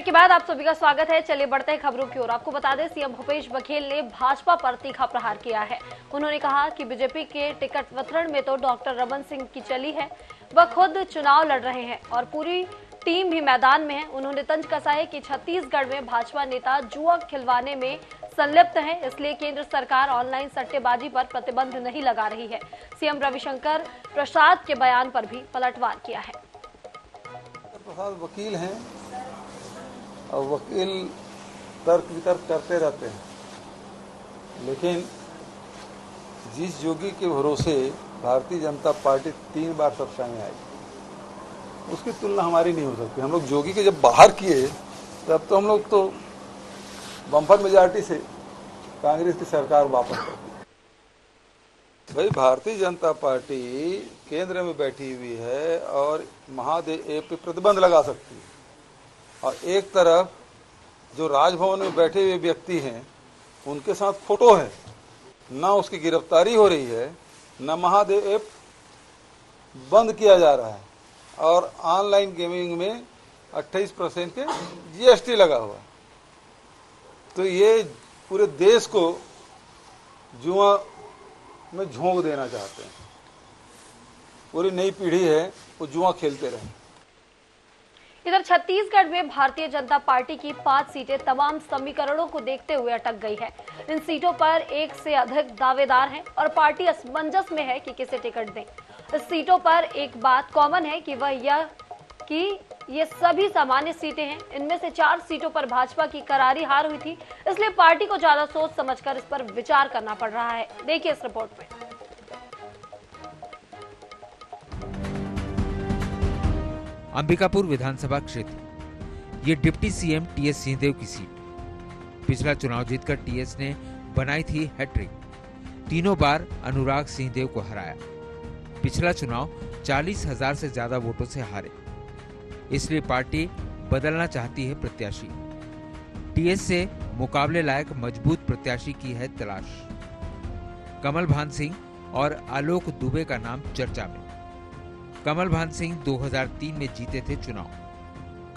के बाद आप सभी का स्वागत है। चलिए बढ़ते हैं खबरों की ओर। आपको बता दें, सीएम भूपेश बघेल ने भाजपा पर तीखा प्रहार किया है। उन्होंने कहा कि बीजेपी के टिकट वितरण में तो डॉक्टर रमन सिंह की चली है, वह खुद चुनाव लड़ रहे हैं और पूरी टीम भी मैदान में है। उन्होंने तंज कसा है कि छत्तीसगढ़ में भाजपा नेता जुआ खिलवाने में संलिप्त हैं, इसलिए केंद्र सरकार ऑनलाइन सट्टेबाजी पर प्रतिबंध नहीं लगा रही है। सीएम रविशंकर प्रसाद के बयान पर भी पलटवार किया है। प्रसाद वकील हैं और वकील तर्क वितर्क करते रहते हैं, लेकिन जिस जोगी के भरोसे भारतीय जनता पार्टी 3 बार सत्ता में आई, उसकी तुलना हमारी नहीं हो सकती। हम लोग जोगी के जब बाहर किए तब तो हम लोग तो बम्पर मेजॉरिटी से कांग्रेस की सरकार वापस कर दी। भाई, भारतीय जनता पार्टी केंद्र में बैठी हुई है और महादेव पे प्रतिबंध लगा सकती है, और एक तरफ जो राजभवन में बैठे हुए व्यक्ति हैं उनके साथ फोटो है, ना उसकी गिरफ्तारी हो रही है, ना महादेव ऐप बंद किया जा रहा है, और ऑनलाइन गेमिंग में 28% के जीएसटी लगा हुआ। तो ये पूरे देश को जुआ में झोंक देना चाहते हैं। पूरी नई पीढ़ी है वो जुआ खेलते रहे। इधर छत्तीसगढ़ में भारतीय जनता पार्टी की 5 सीटें तमाम समीकरणों को देखते हुए अटक गई है। इन सीटों पर 1 से अधिक दावेदार हैं और पार्टी असमंजस में है कि किसे टिकट दें। इस सीटों पर एक बात कॉमन है कि वह यह कि ये सभी सामान्य सीटें हैं। इनमें से 4 सीटों पर भाजपा की करारी हार हुई थी, इसलिए पार्टी को ज्यादा सोच समझकर इस पर विचार करना पड़ रहा है। देखिए इस रिपोर्ट में। अंबिकापुर विधानसभा क्षेत्र, ये डिप्टी सीएम टीएस सिंहदेव की सीट। पिछला चुनाव जीतकर टीएस ने बनाई थी हैट्रिक, तीनों बार अनुराग सिंहदेव को हराया। पिछला चुनाव 40,000 से ज्यादा वोटों से हारे, इसलिए पार्टी बदलना चाहती है प्रत्याशी। टीएस से मुकाबले लायक मजबूत प्रत्याशी की है तलाश। कमल भान सिंह और आलोक दुबे का नाम चर्चा में। कमल भान सिंह 2003 में जीते थे चुनाव,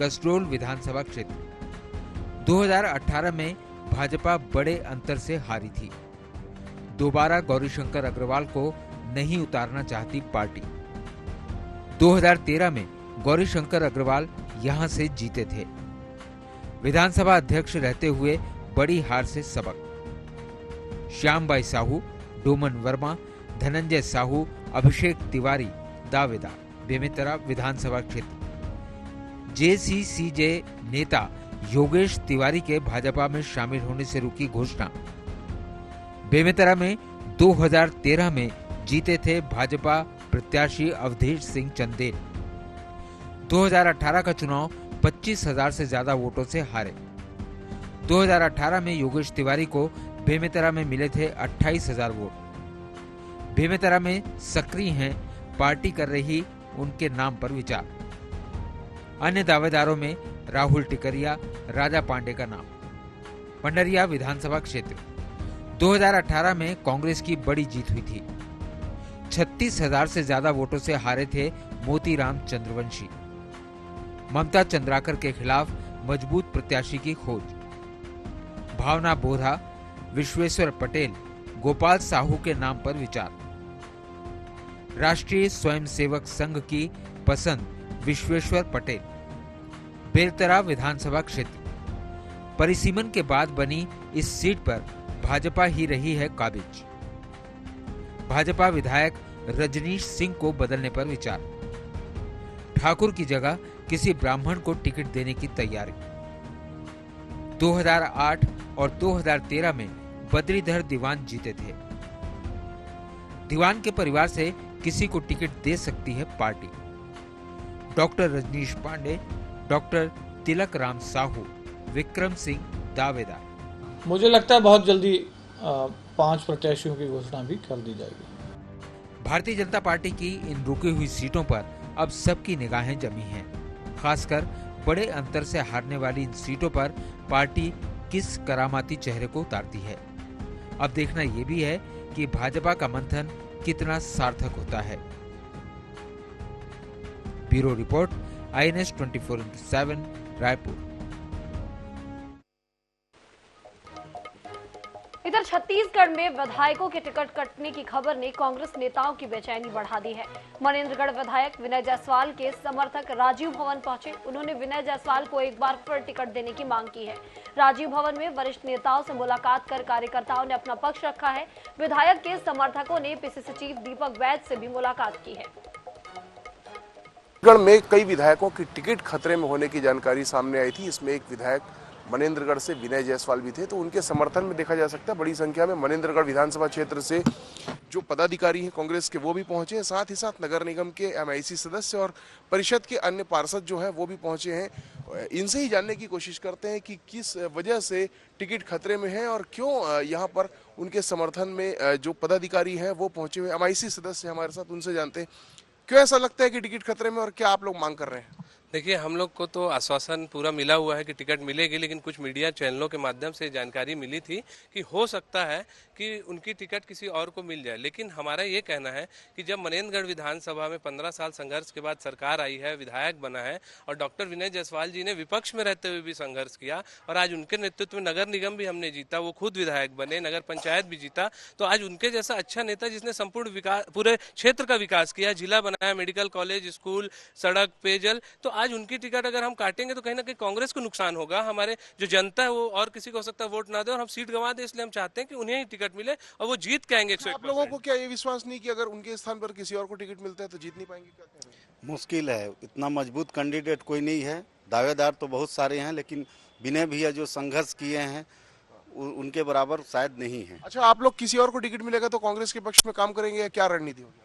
कसडोल विधानसभा क्षेत्र। 2018 में भाजपा बड़े अंतर से हारी थी। दोबारा गौरीशंकर अग्रवाल को नहीं उतारना चाहती पार्टी। 2013 में गौरीशंकर अग्रवाल यहां से जीते थे। विधानसभा अध्यक्ष रहते हुए बड़ी हार से सबक। श्यामबाई साहू, डोमन वर्मा, धनंजय साहू, अभिषेक तिवारी दावेदार। बेमेतरा विधानसभा क्षेत्र, जेसीसीजे नेता योगेश तिवारी के भाजपा में शामिल होने से रुकी घोषणा। बेमेतरा में 2013 में जीते थे भाजपा प्रत्याशी अवधेश सिंह चंदेल। 2018 का चुनाव 25,000 से ज्यादा वोटों से हारे। 2018 में योगेश तिवारी को बेमेतरा में मिले थे 28,000 वोट। बेमेतरा में सक्रिय हैं, पार्टी कर रही उनके नाम पर विचार। अन्य दावेदारों में राहुल टिकरिया, राजा पांडे का नाम। पंडरिया विधानसभा क्षेत्र, 2018 में कांग्रेस की बड़ी जीत हुई थी। 36,000 से ज्यादा वोटों से हारे थे मोतीराम चंद्रवंशी। ममता चंद्राकर के खिलाफ मजबूत प्रत्याशी की खोज। भावना बोधा, विश्वेश्वर पटेल, गोपाल साहू के नाम पर विचार। राष्ट्रीय स्वयंसेवक संघ की पसंद विश्वेश्वर पटेल। बेलतरा विधानसभा क्षेत्र, परिसीमन के बाद बनी इस सीट पर भाजपा ही रही है काबिज। भाजपा विधायक रजनीश सिंह को बदलने पर विचार। ठाकुर की जगह किसी ब्राह्मण को टिकट देने की तैयारी। 2008 और 2013 में बद्रीधर दीवान जीते थे। दीवान के परिवार से किसी को टिकट दे सकती है party. Doctor Rajnish Pandey, doctor Tilak Ram Sahu, Vikram Singh दावेदार। मुझे लगता है बहुत जल्दी 5 प्रत्याशियों की घोषणा भी कर दी जाएगी। भारतीय जनता पार्टी की इन रुकी हुई सीटों पर अब सबकी निगाहें जमी हैं। खासकर बड़े अंतर से हारने वाली इन सीटों पर पार्टी किस करामाती चेहरे को उतारती है। अब देखना यह भी है कि भाजपा का मंथन कितना सार्थक होता है। Bureau report, INS 24/7 Raipur. Chhattisgarh में विधायकों के टिकट कटने की खबर ने कांग्रेस नेताओं की बेचैनी बढ़ा दी है। मनेंद्रगढ़ विधायक विनय जायसवाल के समर्थक राजीव भवन पहुंचे। उन्होंने विनय जायसवाल को एक बार फिर टिकट देने की मांग की है। राजीव भवन में वरिष्ठ नेताओं से मुलाकात कर कार्यकर्ताओं ने अपना पक्ष रखा है। विधायक के समर्थकों ने पीसीसी चीफ दीपक वैद से भी मुलाकात की है। छत्तीसगढ़ में कई विधायकों की टिकट खतरे में होने की जानकारी सामने आई थी। इसमें एक विधायक मनेंद्रगढ़ से विनय जायसवाल भी थे, तो उनके समर्थन में देखा जा सकता है बड़ी संख्या में मनेंद्रगढ़ विधानसभा क्षेत्र से जो पदाधिकारी हैं कांग्रेस के वो भी पहुंचे हैं। साथ ही साथ नगर निगम के एमआईसी सदस्य और परिषद के अन्य पार्षद जो हैं वो भी पहुंचे हैं। इनसे ही जानने की कोशिश करते हैं कि किस वजह से टिकट खतरे में है और क्यों यहाँ पर उनके समर्थन में जो पदाधिकारी हैं वो पहुंचे हुए। एमआईसी सदस्य हमारे साथ, उनसे जानते हैं क्यों ऐसा लगता है कि टिकट खतरे में और क्या आप लोग मांग कर रहे हैं। देखिए, हम लोग को तो आश्वासन पूरा मिला हुआ है कि टिकट मिलेगी, लेकिन कुछ मीडिया चैनलों के माध्यम से जानकारी मिली थी कि हो सकता है कि उनकी टिकट किसी और को मिल जाए। लेकिन हमारा ये कहना है कि जब मनेंद्रगढ़ विधानसभा में 15 साल संघर्ष के बाद सरकार आई है, विधायक बना है और डॉक्टर विनय जायसवाल जी ने विपक्ष में रहते हुए भी संघर्ष किया और आज उनके नेतृत्व में नगर निगम भी हमने जीता, वो खुद विधायक बने, नगर पंचायत भी जीता, तो आज उनके जैसा अच्छा नेता जिसने संपूर्ण विकास, पूरे क्षेत्र का विकास किया, जिला बनाया, मेडिकल कॉलेज, स्कूल, सड़क, पेयजल, तो आज उनकी टिकट अगर हम काटेंगे तो कहीं ना कहीं कांग्रेस को नुकसान होगा। हमारे जो जनता है वो और किसी को हो सकता है वोट ना दे और हम सीट गंवा दे, इसलिए हम चाहते हैं कि उन्हें ही टिकट मिले और वो जीत के आएंगे। आप लोगों को क्या ये विश्वास नहीं कि अगर उनके स्थान पर किसी और को टिकट मिलता है तो जीत नहीं पाएंगे? क्या कह रहे हैं? मुश्किल है, इतना मजबूत कैंडिडेट कोई नहीं है। दावेदार तो बहुत सारे हैं, लेकिन विनय भैया जो संघर्ष किए हैं उनके बराबर शायद नहीं है। अच्छा, आप लोग किसी और को टिकट मिलेगा तो कांग्रेस के पक्ष में काम करेंगे या क्या रणनीति होगी?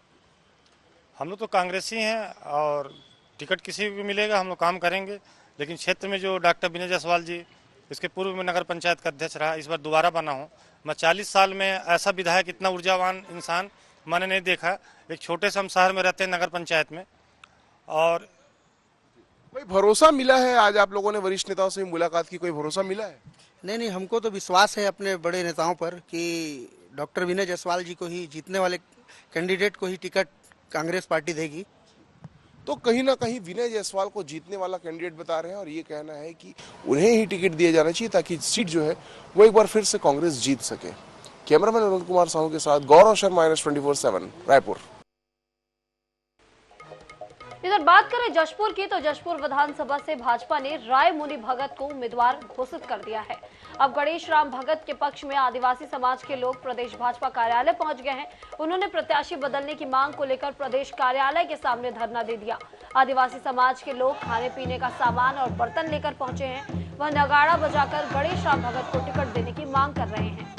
हम लोग तो कांग्रेसी हैं और टिकट किसी को मिलेगा हम लोग काम करेंगे, लेकिन क्षेत्र में जो डॉक्टर विनय जायसवाल जी, इसके पूर्व में नगर पंचायत का अध्यक्ष रहा, इस बार दोबारा बना हूँ मैं। 40 साल में ऐसा विधायक, इतना ऊर्जावान इंसान मैंने नहीं देखा। एक छोटे से हम शहर में रहते हैं नगर पंचायत में। और कोई भरोसा मिला है? आज आप लोगों ने वरिष्ठ नेताओं से मुलाकात की, कोई भरोसा मिला है? नहीं, हमको तो विश्वास है अपने बड़े नेताओं पर कि डॉक्टर विनय जायसवाल जी को ही, जीतने वाले कैंडिडेट को ही टिकट कांग्रेस पार्टी देगी। तो कहीं ना कहीं विनय जायसवाल को जीतने वाला कैंडिडेट बता रहे हैं और ये कहना है कि उन्हें ही टिकट दिया जाना चाहिए ताकि सीट जो है वो एक बार फिर से कांग्रेस जीत सके। कैमरामैन अरुण कुमार साहू के साथ गौरव शर्मा, INS24/7, रायपुर। इधर बात करें जशपुर की, तो जशपुर विधानसभा से भाजपा ने राय मुनि भगत को उम्मीदवार घोषित कर दिया है। अब गणेश राम भगत के पक्ष में आदिवासी समाज के लोग प्रदेश भाजपा कार्यालय पहुंच गए हैं। उन्होंने प्रत्याशी बदलने की मांग को लेकर प्रदेश कार्यालय के सामने धरना दे दिया। आदिवासी समाज के लोग खाने पीने का सामान और बर्तन लेकर पहुंचे हैं। वह नगाड़ा बजाकर गणेश राम भगत को टिकट देने की मांग कर रहे हैं।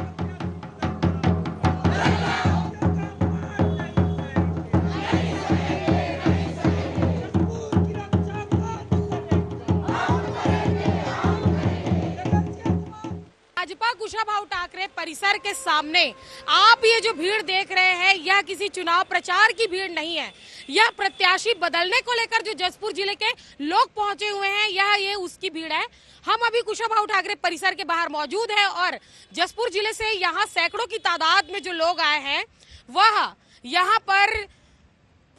भाजपा कुशाभाऊ ठाकरे परिसर के सामने आप ये जो भीड़ देख रहे हैं, यह किसी चुनाव प्रचार की भीड़ नहीं है। यह प्रत्याशी बदलने को लेकर जो जशपुर जिले के लोग पहुंचे हुए हैं, ये उसकी भीड़ है। हम अभी कुशाभाऊ ठाकरे परिसर के बाहर मौजूद हैं और जशपुर जिले से यहाँ सैकड़ों की तादाद में जो लोग आए हैं, वह यहाँ पर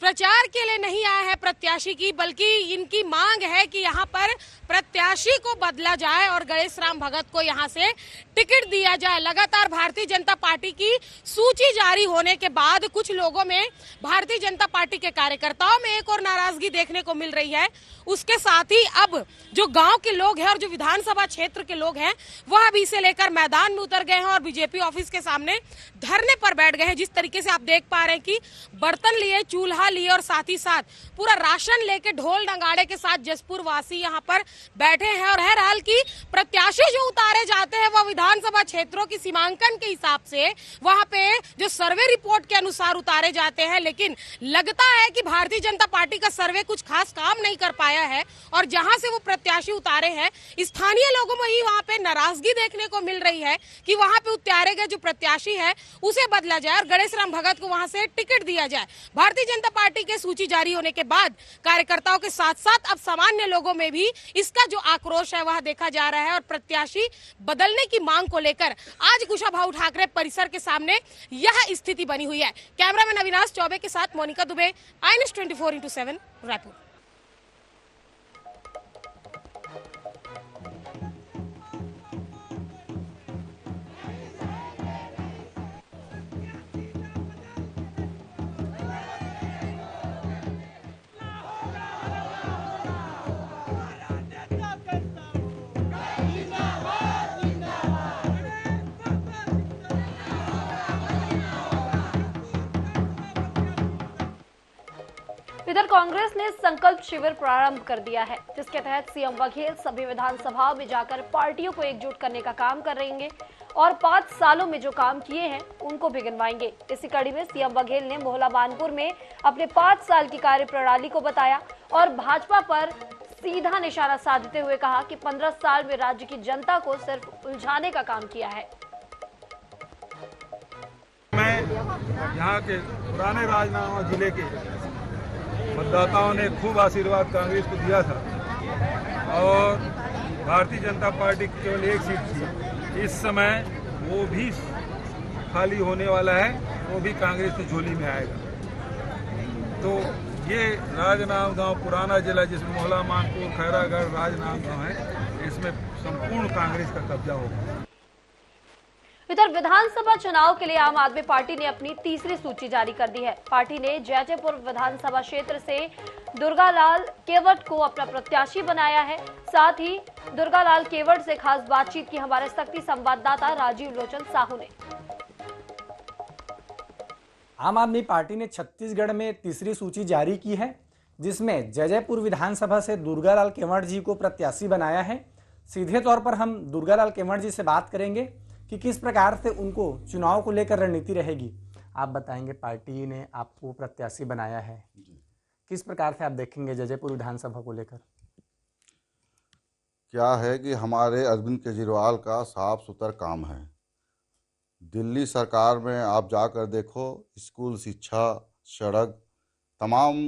प्रचार के लिए नहीं आया है प्रत्याशी की, बल्कि इनकी मांग है कि यहाँ पर प्रत्याशी को बदला जाए और गणेश राम भगत को यहाँ से टिकट दिया जाए। लगातार भारतीय जनता पार्टी की सूची जारी होने के बाद कुछ लोगों में, भारतीय जनता पार्टी के कार्यकर्ताओं में एक और नाराजगी देखने को मिल रही है। उसके साथ ही अब जो गांव के लोग हैं और जो विधानसभा क्षेत्र के लोग हैं, वह अभी इसे लेकर मैदान में उतर गए हैं और बीजेपी ऑफिस के सामने धरने पर बैठ गए हैं। जिस तरीके से आप देख पा रहे हैं कि बर्तन लिए, चूल्हा लिए और साथ ही साथ पूरा राशन लेके ढोल नगाड़े के साथ जशपुर वासी यहाँ पर बैठे हैं। और है हाल की प्रत्याशी जो उतारे जाते हैं वह विधानसभा क्षेत्रों की सीमांकन के हिसाब से वहां पे जो सर्वे रिपोर्ट के अनुसार उतारे जाते हैं, लेकिन लगता है कि भारतीय जनता पार्टी का सर्वे कुछ खास काम नहीं कर पाया है और जहां से वो प्रत्याशी उतारे हैं, स्थानीय लोगों में ही वहां पे नाराजगी देखने को मिल रही है कि वहां पे उतारे गए जो प्रत्याशी है उसे बदला जाए और गणेश राम भगत को वहां से टिकट दिया जाए। भारतीय जनता पार्टी के सूची जारी होने के बाद कार्यकर्ताओं के साथ साथ अब सामान्य लोगों में भी इसका जो आक्रोश है वह देखा जा रहा है और प्रत्याशी बदलने की मांग को लेकर आज कुशाभाऊ ठाकरे परिसर के सामने यह स्थिति बनी हुई है। कैमरामैन अविनाश चौबे के साथ मोनिका दुबे, INS24/7, रायपुर। इधर कांग्रेस ने संकल्प शिविर प्रारंभ कर दिया है, जिसके तहत सीएम बघेल सभी विधानसभा में जाकर पार्टियों को एकजुट करने का काम करेंगे और 5 सालों में जो काम किए हैं उनको भी गिनवाएंगे। इसी कड़ी में सीएम बघेल ने मोहला मानपुर में अपने 5 साल की कार्य प्रणाली को बताया और भाजपा पर सीधा निशाना साधते हुए कहा कि 15 साल में राज्य की जनता को सिर्फ उलझाने का काम किया है। मैं यहाँ के पुराने राजनांदगांव जिले के मतदाताओं ने खूब आशीर्वाद कांग्रेस को दिया था और भारतीय जनता पार्टी की केवल एक सीट थी। इस समय वो भी खाली होने वाला है, वो भी कांग्रेस की झोली में आएगा। तो ये राजनांदगांव पुराना जिला जिसमें मोहला मानपुर, खैरागढ़, राजनांदगांव है, इसमें संपूर्ण कांग्रेस का कब्जा होगा। इधर विधानसभा चुनाव के लिए आम आदमी पार्टी ने अपनी तीसरी सूची जारी कर दी है। पार्टी ने जैजैपुर विधानसभा क्षेत्र से दुर्गालाल केवट को अपना प्रत्याशी बनाया है। साथ ही दुर्गालाल केवट से खास बातचीत की हमारे शक्ति संवाददाता राजीव लोचन साहू ने। आम आदमी पार्टी ने छत्तीसगढ़ में तीसरी सूची जारी की है, जिसमें जैजैपुर विधानसभा से दुर्गालाल केवट जी को प्रत्याशी बनाया है। सीधे तौर पर हम दुर्गालाल केवट जी से बात करेंगे कि किस प्रकार से उनको चुनाव को लेकर रणनीति रहेगी। आप बताएंगे, पार्टी ने आपको प्रत्याशी बनाया है, किस प्रकार से आप देखेंगे जैजैपुर विधानसभा को लेकर? क्या है कि हमारे अरविंद केजरीवाल का साफ सुथरा काम है। दिल्ली सरकार में आप जाकर देखो, स्कूल, शिक्षा, सड़क, तमाम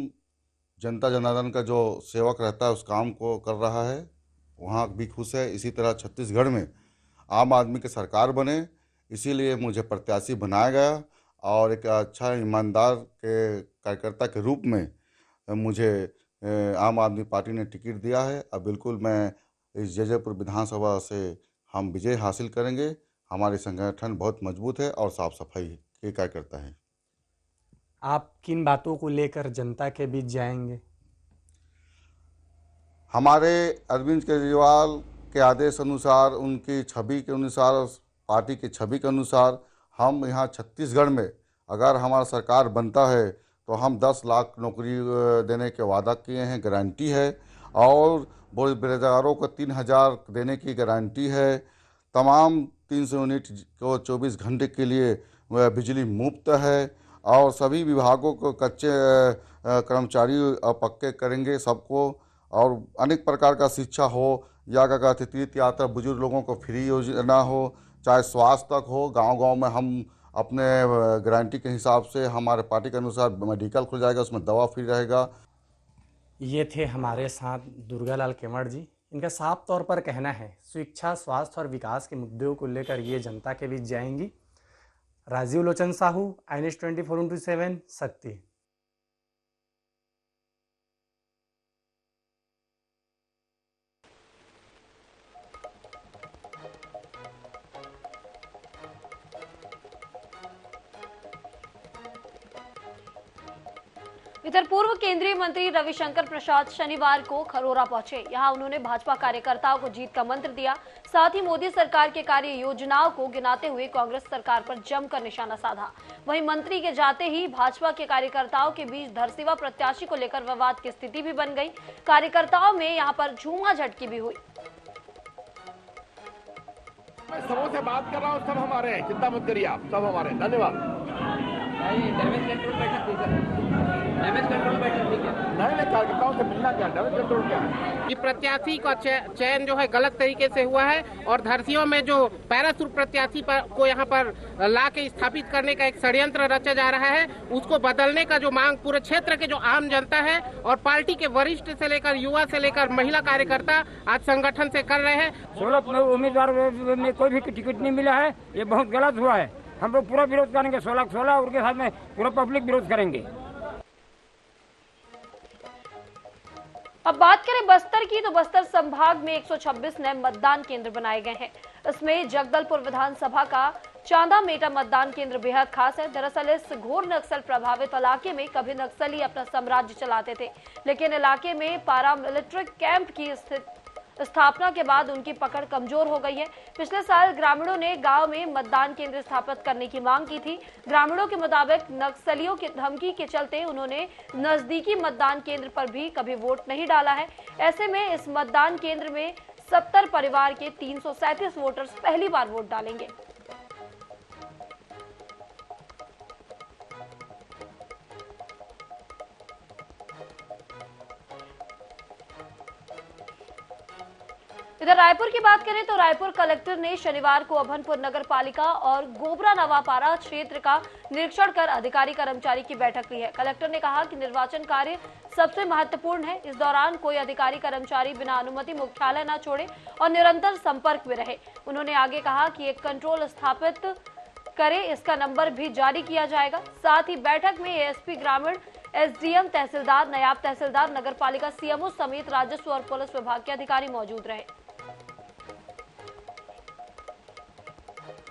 जनता जनार्दन का जो सेवक रहता है उस काम को कर रहा है, वहाँ भी खुश है। इसी तरह छत्तीसगढ़ में आम आदमी की सरकार बने, इसीलिए मुझे प्रत्याशी बनाया गया और एक अच्छा ईमानदार के कार्यकर्ता के रूप में मुझे आम आदमी पार्टी ने टिकट दिया है। अब बिल्कुल मैं इस जैजैपुर विधानसभा से हम विजय हासिल करेंगे। हमारे संगठन बहुत मजबूत है और साफ सफाई के कार्यकर्ता है। आप किन बातों को लेकर जनता के बीच जाएंगे? हमारे अरविंद केजरीवाल के आदेश अनुसार, उनकी छवि के अनुसार, पार्टी की छवि के अनुसार हम यहाँ छत्तीसगढ़ में अगर हमारा सरकार बनता है तो हम 10 लाख नौकरी देने के वादा किए हैं, गारंटी है। और बेरोजगारों को 3000 देने की गारंटी है। तमाम 300 यूनिट को 24 घंटे के लिए बिजली मुफ्त है और सभी विभागों को कच्चे कर्मचारी पक्के करेंगे सबको। और अनेक प्रकार का शिक्षा हो या क्या कहते तीर्थ यात्रा, बुजुर्ग लोगों को फ्री योजना हो, चाहे स्वास्थ्य तक हो, गांव-गांव में हम अपने गारंटी के हिसाब से हमारे पार्टी के अनुसार मेडिकल खुल जाएगा, उसमें दवा फ्री रहेगा। ये थे हमारे साथ दुर्गालाल केवट जी। इनका साफ तौर पर कहना है शिक्षा, स्वास्थ्य और विकास के मुद्दों को लेकर ये जनता के बीच जाएंगी। राजीव लोचन साहू, INS 24/7 शक्ति। इधर पूर्व केंद्रीय मंत्री रविशंकर प्रसाद शनिवार को खरोरा पहुंचे। यहां उन्होंने भाजपा कार्यकर्ताओं को जीत का मंत्र दिया। साथ ही मोदी सरकार के कार्य योजनाओं को गिनाते हुए कांग्रेस सरकार पर जमकर निशाना साधा। वहीं मंत्री के जाते ही भाजपा के कार्यकर्ताओं के बीच धरसीवा प्रत्याशी को लेकर विवाद की स्थिति भी बन गई। कार्यकर्ताओं में यहां पर झूमा झटकी भी हुई। मैं सबों से बात कर रहा हूँ, सब हमारे हैं, चिंता मत करिए आप, सब हमारे। धन्यवाद। कार्यकर्ताओं से मिलना क्या, कंट्रोल क्या है? ये प्रत्याशी का चयन जो है गलत तरीके से हुआ है और धरसियों में जो पैराशूट प्रत्याशी को यहाँ पर ला के स्थापित करने का एक षड्यंत्र रचा जा रहा है, उसको बदलने का जो मांग पूरे क्षेत्र के जो आम जनता है और पार्टी के वरिष्ठ से लेकर युवा से लेकर महिला कार्यकर्ता आज संगठन से कर रहे हैं। 16 उम्मीदवार में कोई भी टिकट नहीं मिला है, ये बहुत गलत हुआ है। हम लोग पूरा विरोध करेंगे, 16 उनके साथ में पूरा पब्लिक विरोध करेंगे। अब बात करें बस्तर की, तो बस्तर संभाग में 126 नए मतदान केंद्र बनाए गए हैं। इसमें जगदलपुर विधानसभा का चांदा मेटा मतदान केंद्र बेहद खास है। दरअसल इस घोर नक्सल प्रभावित इलाके में कभी नक्सली अपना साम्राज्य चलाते थे, लेकिन इलाके में पारामिलिट्री कैंप की स्थापना के बाद उनकी पकड़ कमजोर हो गई है। पिछले साल ग्रामीणों ने गांव में मतदान केंद्र स्थापित करने की मांग की थी। ग्रामीणों के मुताबिक नक्सलियों की धमकी के चलते उन्होंने नजदीकी मतदान केंद्र पर भी कभी वोट नहीं डाला है। ऐसे में इस मतदान केंद्र में 70 परिवार के 337 वोटर्स पहली बार वोट डालेंगे। इधर रायपुर की बात करें तो रायपुर कलेक्टर ने शनिवार को अभनपुर नगर पालिका और गोबरा नवापारा क्षेत्र का निरीक्षण कर अधिकारी कर्मचारी की बैठक ली है। कलेक्टर ने कहा कि निर्वाचन कार्य सबसे महत्वपूर्ण है। इस दौरान कोई अधिकारी कर्मचारी बिना अनुमति मुख्यालय न छोड़े और निरंतर संपर्क में रहे। उन्होंने आगे कहा कि एक कंट्रोल स्थापित करे, इसका नंबर भी जारी किया जाएगा। साथ ही बैठक में एएसपी ग्रामीण, एसडीएम, तहसीलदार, नायब तहसीलदार, नगर पालिका सीएमओ समेत राजस्व और पुलिस विभाग के अधिकारी मौजूद रहे।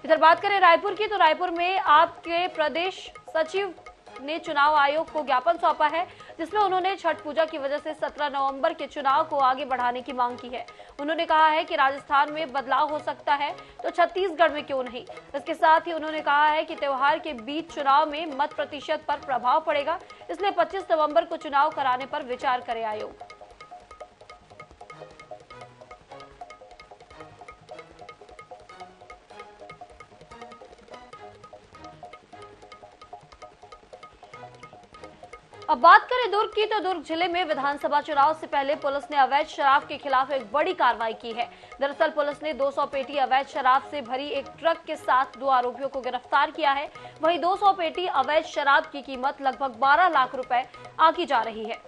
इधर बात करें रायपुर की तो रायपुर में आपके प्रदेश सचिव ने चुनाव आयोग को ज्ञापन सौंपा है, जिसमें उन्होंने छठ पूजा की वजह से 17 नवंबर के चुनाव को आगे बढ़ाने की मांग की है। उन्होंने कहा है कि राजस्थान में बदलाव हो सकता है तो छत्तीसगढ़ में क्यों नहीं। इसके साथ ही उन्होंने कहा है कि त्योहार के बीच चुनाव में मत प्रतिशत पर प्रभाव पड़ेगा, इसलिए 25 नवंबर को चुनाव कराने पर विचार करे आयोग। अब बात करें दुर्ग की तो दुर्ग जिले में विधानसभा चुनाव से पहले पुलिस ने अवैध शराब के खिलाफ एक बड़ी कार्रवाई की है। दरअसल पुलिस ने 200 पेटी अवैध शराब से भरी एक ट्रक के साथ 2 आरोपियों को गिरफ्तार किया है। वहीं 200 पेटी अवैध शराब की कीमत लगभग 12 लाख रुपए आंकी जा रही है।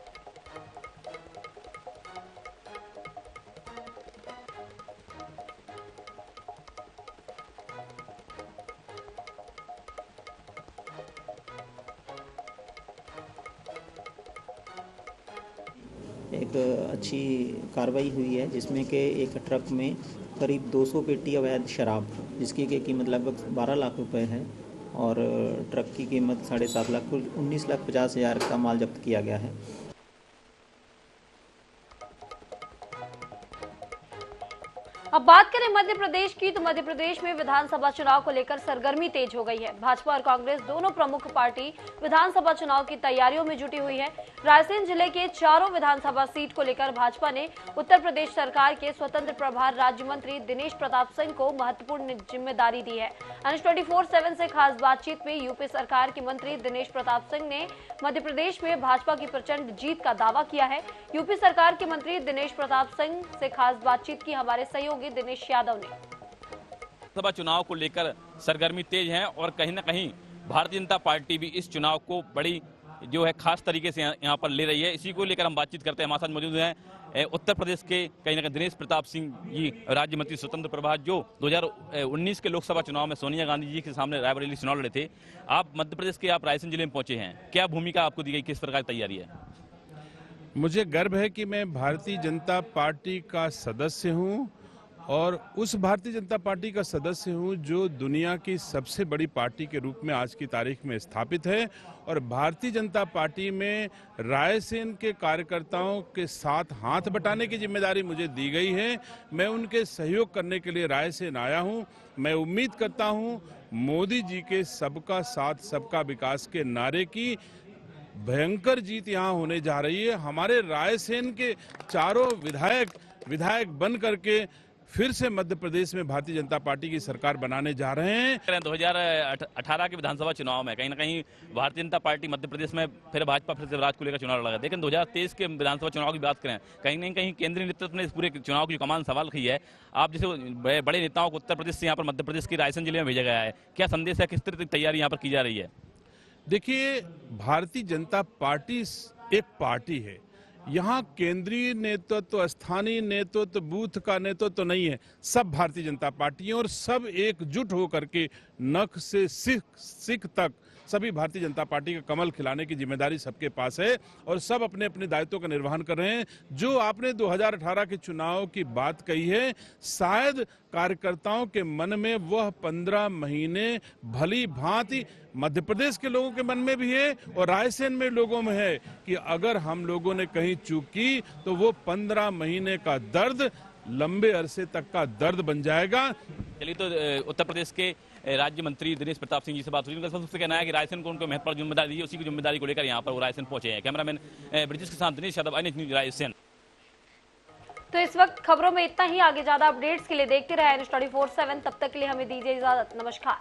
एक अच्छी कार्रवाई हुई है, जिसमें कि एक ट्रक में करीब 200 पेटी अवैध शराब, जिसकी की कीमत लगभग 12 लाख रुपए है और ट्रक की कीमत 7.5 लाख, 19,50,000 का माल जब्त किया गया है। अब बात करें मध्य प्रदेश की तो मध्य प्रदेश में विधानसभा चुनाव को लेकर सरगर्मी तेज हो गई है। भाजपा और कांग्रेस दोनों प्रमुख पार्टी विधानसभा चुनाव की तैयारियों में जुटी हुई है। रायसेन जिले के चारों विधानसभा सीट को लेकर भाजपा ने उत्तर प्रदेश सरकार के स्वतंत्र प्रभार राज्य मंत्री दिनेश प्रताप सिंह को महत्वपूर्ण जिम्मेदारी दी है। अन्य 24/7 से खास बातचीत में यूपी सरकार के मंत्री दिनेश प्रताप सिंह ने मध्य प्रदेश में भाजपा की प्रचंड जीत का दावा किया है। यूपी सरकार के मंत्री दिनेश प्रताप सिंह से खास बातचीत की हमारे सहयोगी दिनेश यादव ने। लोकसभा चुनाव को लेकर सरगर्मी तेज है और कहीं न कहीं भारतीय जनता पार्टी भी इस चुनाव को बड़ी जो है खास तरीके से यहाँ पर ले रही है। इसी को लेकर हम बातचीत करते हैं। हमारे साथ मौजूद हैं उत्तर प्रदेश के कहीं न कहीं दिनेश प्रताप सिंह जी, राज्य मंत्री स्वतंत्र प्रभार, जो 2019 के लोकसभा चुनाव में सोनिया गांधी जी के सामने रायबरेली चुनाव लड़े थे। आप मध्य प्रदेश के, आप रायसेन जिले में पहुंचे हैं, क्या भूमिका आपको दी गई, किस प्रकार की तैयारी है? मुझे गर्व है कि मैं भारतीय जनता पार्टी का सदस्य हूं और उस भारतीय जनता पार्टी का सदस्य हूं जो दुनिया की सबसे बड़ी पार्टी के रूप में आज की तारीख में स्थापित है। और भारतीय जनता पार्टी में रायसेन के कार्यकर्ताओं के साथ हाथ बटाने की जिम्मेदारी मुझे दी गई है। मैं उनके सहयोग करने के लिए रायसेन आया हूं। मैं उम्मीद करता हूं मोदी जी के सबका साथ सबका विकास के नारे की भयंकर जीत यहां होने जा रही है। हमारे रायसेन के चारों विधायक बन करके फिर से मध्य प्रदेश में भारतीय जनता पार्टी की सरकार बनाने जा रहे हैं। 2018 के विधानसभा चुनाव में कहीं न कहीं भारतीय जनता पार्टी मध्य प्रदेश में फिर भाजपा फिर से राज को लेकर चुनाव लड़ा, लेकिन 2023 के विधानसभा चुनाव की बात करें, कहीं न कहीं केंद्रीय नेतृत्व ने इस पूरे चुनाव की कमान संभाल की है। आप जैसे बड़े नेताओं को उत्तर प्रदेश से यहाँ पर मध्य प्रदेश के रायसेन जिले में भेजा गया है, क्या संदेश है, किस तरह की तैयारी यहाँ पर की जा रही है? देखिए, भारतीय जनता पार्टी एक पार्टी है। यहाँ केंद्रीय नेतृत्व, स्थानीय नेतृत्व, बूथ का नेतृत्व नहीं है। सब भारतीय जनता पार्टी है और सब एकजुट होकर के नख से सिख तक सभी भारतीय जनता पार्टी का कमल खिलाने की जिम्मेदारी सबके पास है और सब अपने अपने दायित्वों का निर्वहन कर रहे हैं। जो आपने 2018 के चुनाव की बात कही है, शायद कार्यकर्ताओं के मन में वह 15 महीने भली भांति मध्य प्रदेश के लोगों के मन में भी है और रायसेन में लोगों में है कि अगर हम लोगों ने कहीं चूक की तो वो 15 महीने का दर्द लंबे अरसे तक का दर्द बन जाएगा। चलिए, तो उत्तर प्रदेश के राज्य मंत्री दिनेश प्रताप सिंह जी से बात हुई। उनका सबसे कहना है कि रायसेन को उनको महत्वपूर्ण जिम्मेदारी दी, उसी की जिम्मेदारी को लेकर यहाँ पर वो रायसेन पहुंचे हैं। कैमरामैन ब्रिजेश के साथ दिनेश यादव, NH न्यूज़, रायसेन। तो इस वक्त खबरों में इतना ही। आगे ज्यादा अपडेट्स के लिए देखते रहे NH 24/7। तब तक के लिए हमें दीजिए इजाजत। नमस्कार।